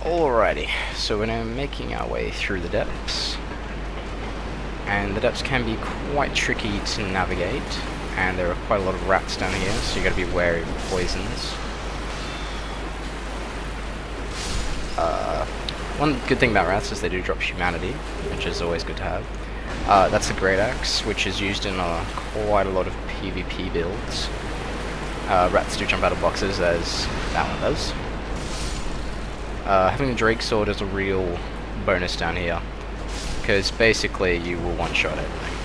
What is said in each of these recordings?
Alrighty, so we're now making our way through the depths, and the depths can be quite tricky to navigate, and there are quite a lot of rats down here, so you gotta be wary of poisons. One good thing about rats is they do drop humanity, which is always good to have. That's the Great Axe, which is used in quite a lot of PvP builds. Rats do jump out of boxes, as that one does. Having a Drake Sword is a real bonus down here, because basically you will one-shot everything.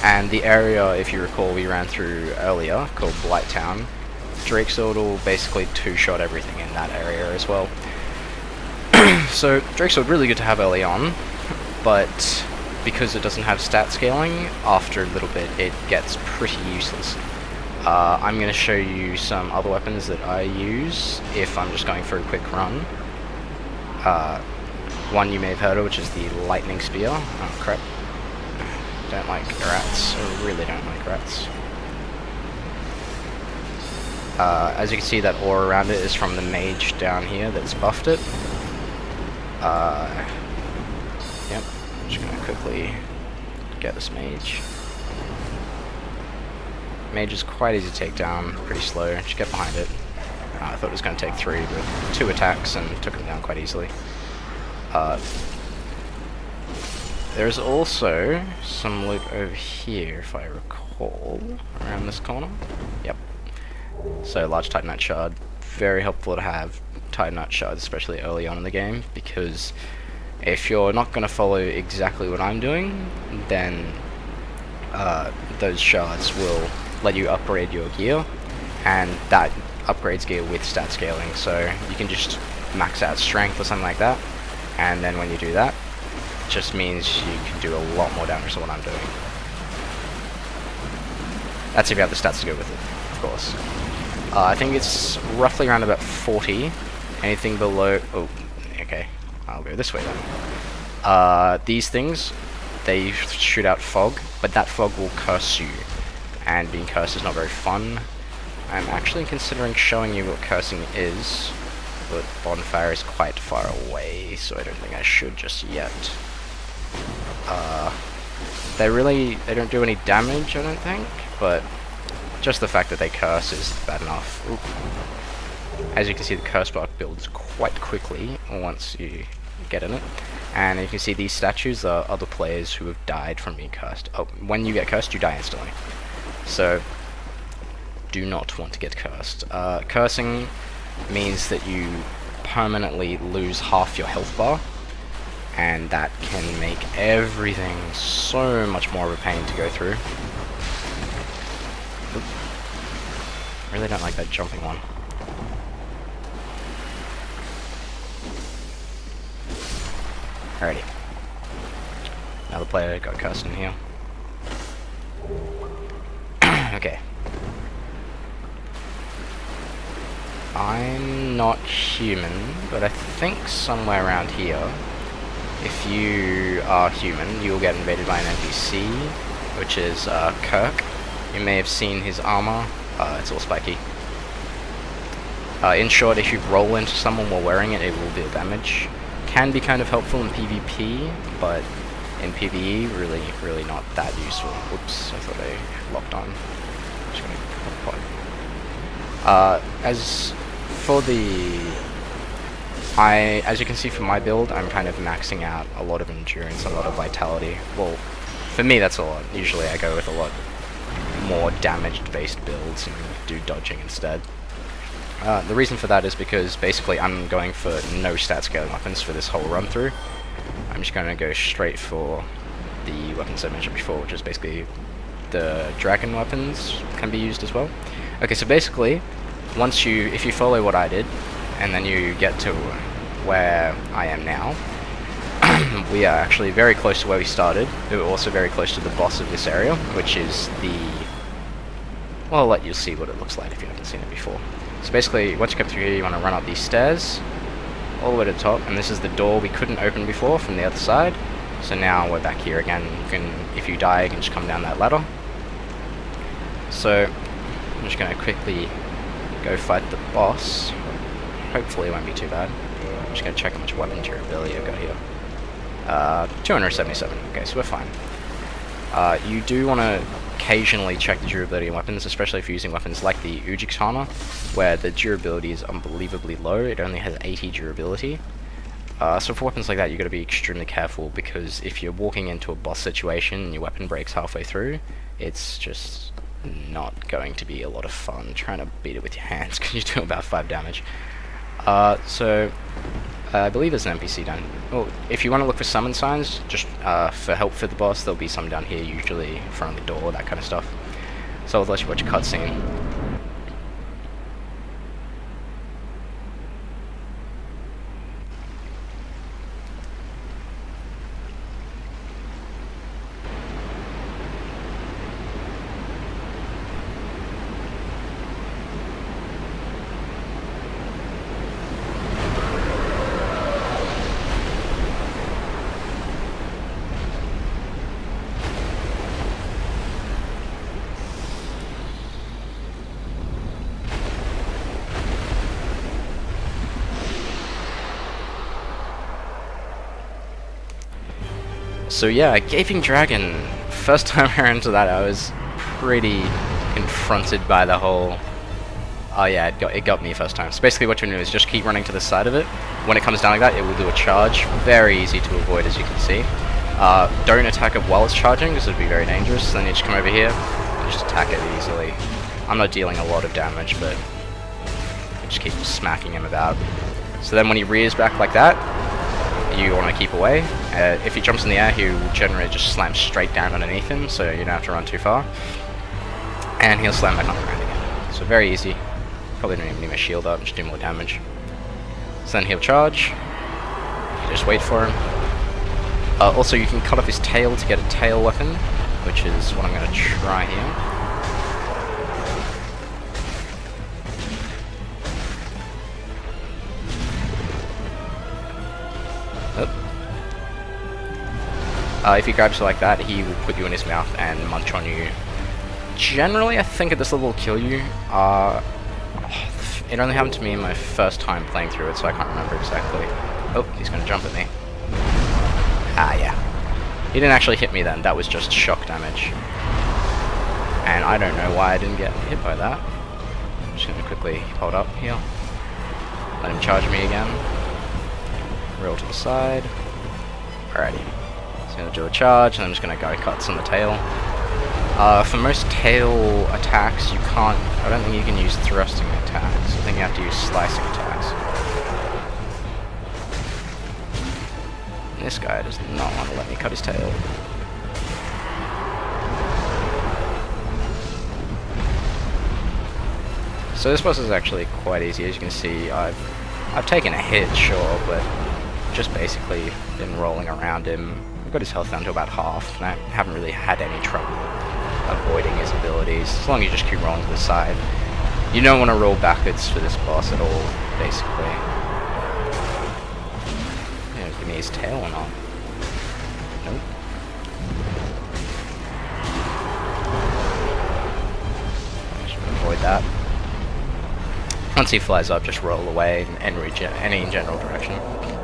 And the area, if you recall, we ran through earlier, called Blighttown, Drake Sword will basically two-shot everything in that area as well. So Drake Sword really good to have early on, but because it doesn't have stat scaling, after a little bit it gets pretty useless. I'm going to show you some other weapons that I use if I'm just going for a quick run. One you may have heard of, which is the Lightning Spear. Oh crap. Don't like rats. I really don't like rats. As you can see, that aura around it is from the mage down here that's buffed it. Yep, I'm just going to quickly get this mage. Mage is quite easy to take down, pretty slow, just get behind it. I thought it was going to take 3, but 2 attacks and took him down quite easily. There's also some loot over here, if I recall, around this corner. Yep. So, large Titanite Shard, very helpful to have Titanite Shards, especially early on in the game, because if you're not going to follow exactly what I'm doing, then those shards will let you upgrade your gear, and that upgrades gear with stat scaling, so you can just max out strength or something like that, and then when you do that, it just means you can do a lot more damage than what I'm doing. That's if you have the stats to go with it, of course. I think it's roughly around about 40. Anything below... oh, okay. I'll go this way then. These things, they shoot out fog, but that fog will curse you. And being cursed is not very fun. I'm actually considering showing you what cursing is, but Bonfire is quite far away, so I don't think I should just yet. They don't do any damage, I don't think, but just the fact that they curse is bad enough. Oop. As you can see, the curse block builds quite quickly once you get in it. And you can see these statues are other players who have died from being cursed. Oh, when you get cursed, you die instantly. So, do not want to get cursed. Cursing means that you permanently lose half your health bar, and that can make everything so much more of a pain to go through. Oop. Really don't like that jumping one. Alrighty. Another player got cursed in here. Okay. I'm not human, but I think somewhere around here, if you are human, you will get invaded by an NPC, which is Kirk. You may have seen his armor. It's all spiky. In short, if you roll into someone while wearing it, it will deal damage. Can be kind of helpful in PvP, but in PvE, really not that useful. Whoops, I thought I locked on. Just gonna pop. As for the... as you can see from my build, I'm kind of maxing out a lot of endurance, a lot of vitality. Well, for me that's a lot. Usually I go with a lot more damage-based builds and do dodging instead. The reason for that is because basically I'm going for no stat scaling weapons for this whole run through. I'm just going to go straight for the weapons I mentioned before, which is basically the dragon weapons can be used as well. Okay, so basically, if you follow what I did, and then you get to where I am now, we are actually very close to where we started. We were also very close to the boss of this area, which is the... well, I'll let you see what it looks like if you haven't seen it before. So basically, once you come through here, you want to run up these stairs, all the way to the top, and this is the door we couldn't open before from the other side. So now we're back here again. You can, if you die, you can just come down that ladder. So, I'm just going to quickly go fight the boss. Hopefully it won't be too bad. just going to check how much weapon durability I've got here. 277. Okay, so we're fine. You do want to occasionally check the durability of weapons, especially if you're using weapons like the Ujik's where the durability is unbelievably low. It only has 80 durability. So for weapons like that, you've got to be extremely careful, because if you're walking into a boss situation and your weapon breaks halfway through, it's just not going to be a lot of fun trying to beat it with your hands, because you do about 5 damage. I believe there's an NPC down. Well, if you want to look for summon signs, just for help for the boss, there'll be some down here, usually in front of the door, that kind of stuff. So I'll let you watch a cutscene. So yeah, Gaping Dragon. First time I ran into that, I was pretty confronted by the whole... Oh yeah, it got me first time. So basically what you do is just keep running to the side of it. When it comes down like that, it will do a charge. Very easy to avoid, as you can see. Don't attack it while it's charging, because it would be very dangerous. Then you just come over here and just attack it easily. I'm not dealing a lot of damage, but I just keep smacking him about. So then when he rears back like that, you want to keep away. If he jumps in the air, he will generally just slam straight down underneath him, so you don't have to run too far. And he'll slam back on the ground again. So very easy. Probably don't even need my shield up, just do more damage. So then he'll charge. You just wait for him. Also, you can cut off his tail to get a tail weapon, which is what I'm going to try here. If he grabs you like that, he will put you in his mouth and munch on you. Generally, I think at this level will kill you. It only happened to me my first time playing through it, so I can't remember exactly. Oh, he's going to jump at me. Ah, yeah. He didn't actually hit me then, that was just shock damage. And I don't know why I didn't get hit by that. I'm just going to quickly hold up here. Let him charge me again. Roll to the side. Alrighty. Going to do a charge, and I'm just going to go cuts on the tail. For most tail attacks, you can't... I don't think you can use thrusting attacks. I think you have to use slicing attacks. And this guy does not want to let me cut his tail. So this boss is actually quite easy. As you can see, I've taken a hit, sure, but just basically been rolling around him. I've got his health down to about half, and I haven't really had any trouble avoiding his abilities, as long as you just keep rolling to the side. You don't want to roll backwards for this boss at all, basically. Yeah, give me his tail or not? Nope. I should avoid that. Once he flies up, just roll away and any general direction.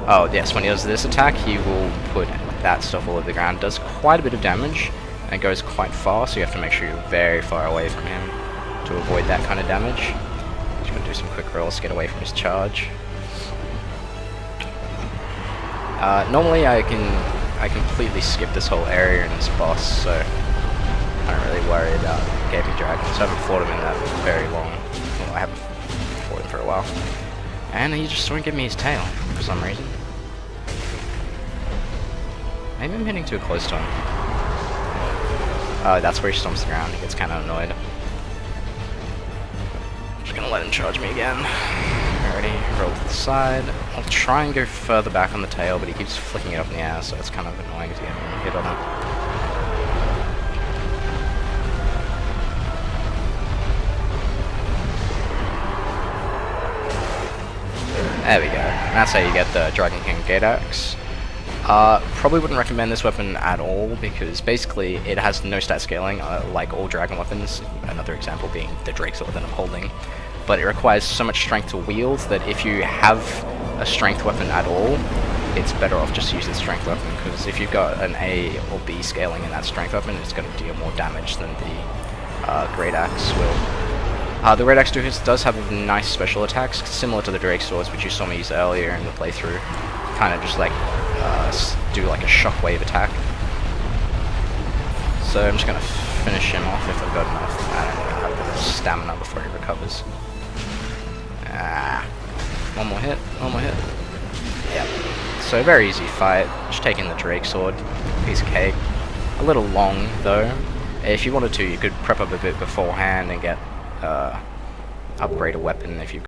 Oh yes, when he does this attack, he will put that stuff all over the ground. Does quite a bit of damage, and it goes quite far, so you have to make sure you're very far away from him to avoid that kind of damage. Just gonna do some quick rolls to get away from his charge. Normally I completely skip this whole area in this boss, so I don't really worry about Gaping Dragon, so I haven't fought him in that very long. Well, I haven't fought him for a while. And he just won't give me his tail, for some reason. Maybe I'm hitting too close to him. Oh, that's where he stomps the ground. He gets kind of annoyed. I'm just gonna let him charge me again. Alrighty, roll to the side. I'll try and go further back on the tail, but he keeps flicking it up in the air, so it's kind of annoying to get a hit on it. There we go. And that's how you get the Dragon King Gate Axe. Probably wouldn't recommend this weapon at all, because basically it has no stat scaling, like all dragon weapons, another example being the Drake Sword that I'm holding. But it requires so much strength to wield that if you have a strength weapon at all, it's better off just using strength weapon, because if you've got an A or B scaling in that strength weapon, it's going to deal more damage than the Great Axe will. The Great Axe does have nice special attacks, similar to the Drake Swords, which you saw me use earlier in the playthrough. Kind of just like do like a shockwave attack. So I'm just going to finish him off if I've got enough. I don't think I'll have the stamina before he recovers. One more hit, one more hit. Yep. So very easy fight, just taking the Drake Sword, piece of cake. A little long though. If you wanted to, you could prep up a bit beforehand and get upgrade a weapon if you